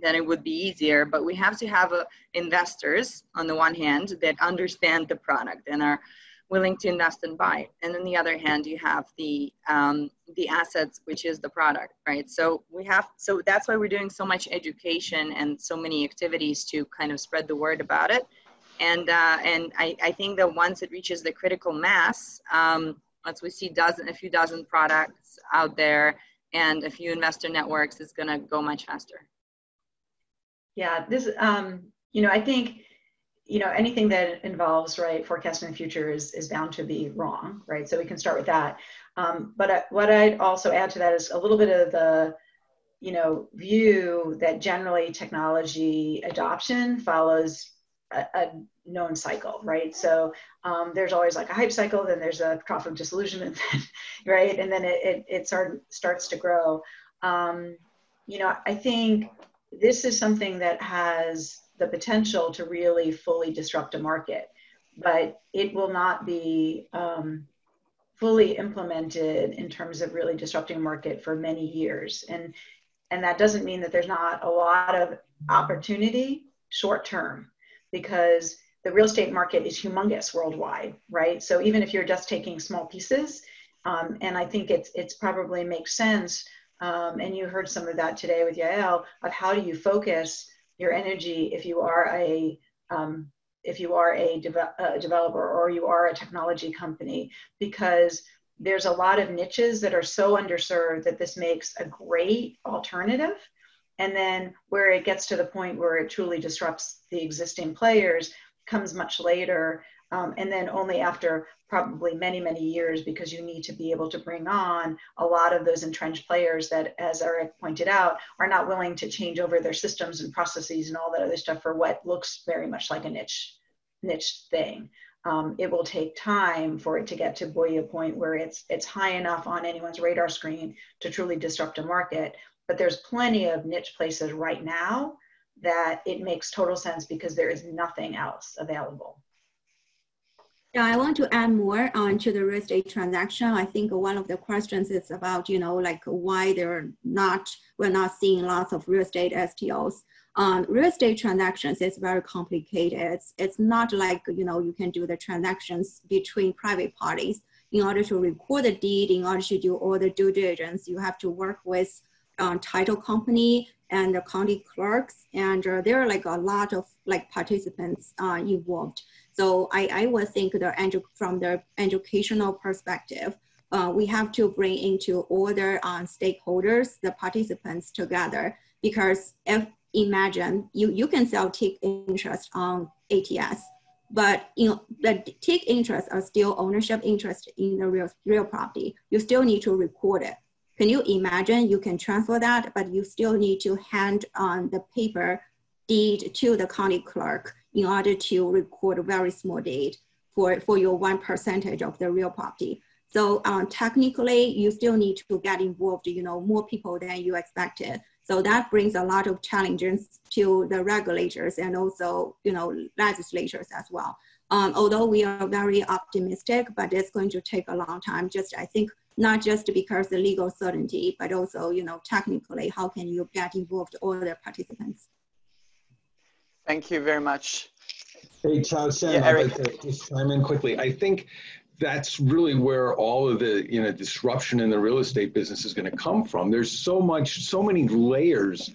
then it would be easier, but we have to have investors on the one hand that understand the product and are willing to invest and buy. And on the other hand, you have the assets, which is the product, right? So so that's why we're doing so much education and so many activities to kind of spread the word about it. And I think that once it reaches the critical mass, once we see a few dozen products out there and a few investor networks, it's gonna go much faster. Yeah, this, you know, I think, you know, anything that involves, right, forecasting the future is bound to be wrong, right? So we can start with that. But what I'd also add to that is a little bit of the, you know, view that generally technology adoption follows a known cycle, right? So there's always like a hype cycle, then there's a trough of disillusionment, right? And then it starts to grow. You know, I think this is something that has the potential to really fully disrupt a market, but it will not be fully implemented in terms of really disrupting a market for many years. And that doesn't mean that there's not a lot of opportunity short term, because the real estate market is humongous worldwide, right? So even if you're just taking small pieces, and I think it's probably makes sense, and you heard some of that today with Yael, of how do you focus your energy if you are a developer or you are a technology company, because there's a lot of niches that are so underserved that this makes a great alternative. And then where it gets to the point where it truly disrupts the existing players comes much later, and then only after probably many, many years, because you need to be able to bring on a lot of those entrenched players that, as Eric pointed out, are not willing to change over their systems and processes and all that other stuff for what looks very much like a niche thing. It will take time for it to get to a point where it's high enough on anyone's radar screen to truly disrupt a market. But there's plenty of niche places right now that it makes total sense because there is nothing else available. Yeah, I want to add more to the real estate transaction. I think one of the questions is about, you know, like why we're not seeing lots of real estate STOs. Real estate transactions is very complicated. It's not like, you know, you can do the transactions between private parties. In order to record the deed, in order to do all the due diligence, you have to work with title company and the county clerks, and there are like a lot of like participants involved. So I would think from the educational perspective, we have to bring into all the stakeholders, the participants together, because imagine you can sell TIC interest on ATS, but you know the TIC interests are still ownership interest in the real property. You still need to record it. Can you imagine you can transfer that, but you still need to hand on the paper deed to the county clerk in order to record a very small deed for your 1% of the real property. So technically, you still need to get involved, you know, more people than you expected. So that brings a lot of challenges to the regulators and also, you know, legislatures as well. Although we are very optimistic, but it's going to take a long time. I think, not just because the legal certainty, but also, you know, technically, how can you get involved all the participants? Thank you very much. Hey, Chao Sen, I'd like to just chime in quickly. I think that's really where all of the, you know, disruption in the real estate business is going to come from. There's so many layers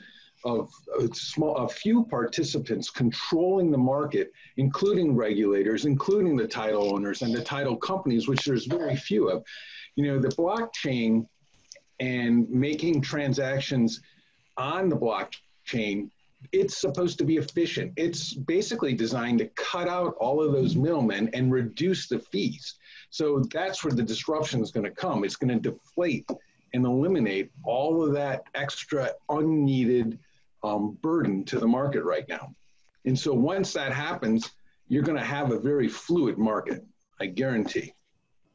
of a few participants controlling the market, including regulators, including the title owners and the title companies, which there's very few of. You know, the blockchain and making transactions on the blockchain, it's supposed to be efficient. It's basically designed to cut out all of those middlemen and reduce the fees. So that's where the disruption is going to come. It's going to deflate and eliminate all of that extra unneeded burden to the market right now. And so once that happens, you're going to have a very fluid market, I guarantee.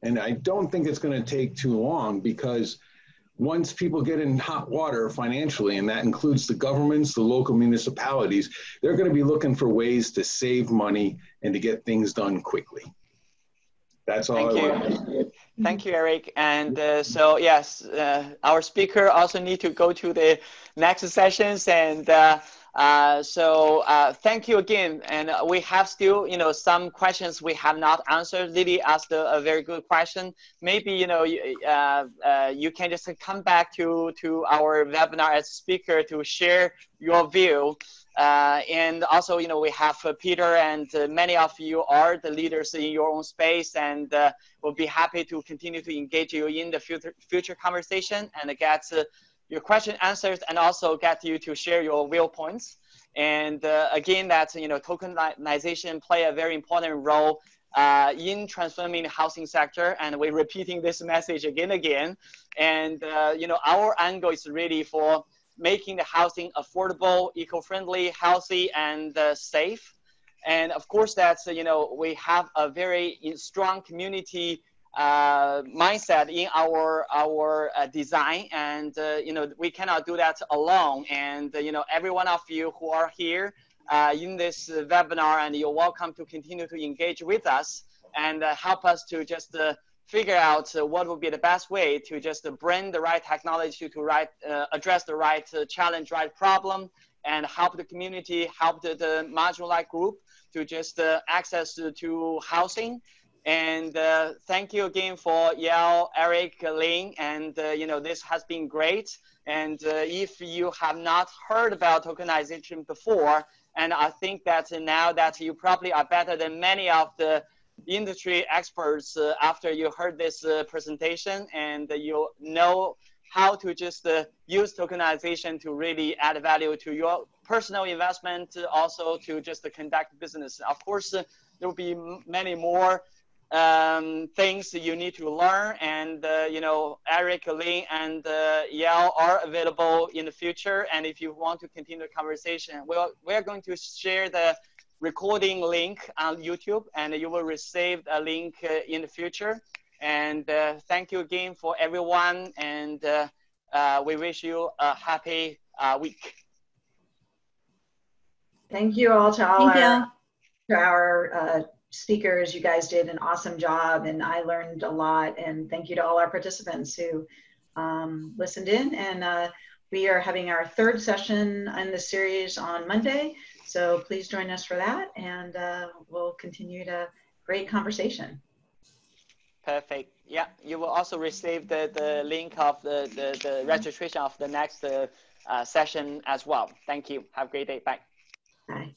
And I don't think it's going to take too long, because once people get in hot water financially, and that includes the governments, the local municipalities, they're going to be looking for ways to save money and to get things done quickly. That's all. Thank you. Thank you, Eric. And so, yes, our speaker also need to go to the next sessions. And thank you again. And we have still, some questions we have not answered. Lily asked a very good question. Maybe, you can just come back to our webinar as speaker to share your view. And also, we have Peter, and many of you are the leaders in your own space, and we'll be happy to continue to engage you in the future conversation and get your question answered, and also get you to share your viewpoints. And again, that tokenization play a very important role in transforming the housing sector, and we're repeating this message again and again. And our angle is really for making the housing affordable, eco-friendly, healthy, and safe. And of course, that's, we have a very strong community mindset in our design, and we cannot do that alone. And every one of you who are here in this webinar, and you're welcome to continue to engage with us and help us to just figure out what would be the best way to just bring the right technology to address the right challenge, right problem, and help the community, help the marginalized group to just access to housing. And thank you again for Yale, Eric, Lin, and this has been great. And if you have not heard about tokenization before, and I think that now that you probably are better than many of the industry experts after you heard this presentation, and you know how to just use tokenization to really add value to your personal investment, also to just conduct business. Of course, there will be many more things you need to learn, and Eric, Lin, and Yale are available in the future. And if you want to continue the conversation, we're going to share the recording link on YouTube, and you will receive a link in the future. And thank you again for everyone, and we wish you a happy week. Thank you all to our speakers. You guys did an awesome job, and I learned a lot. And thank you to all our participants who listened in. And we are having our third session in the series on Monday. So please join us for that, and we'll continue to great conversation. Perfect. Yeah, you will also receive the link of the registration of the next session as well. Thank you. Have a great day. Bye. Bye.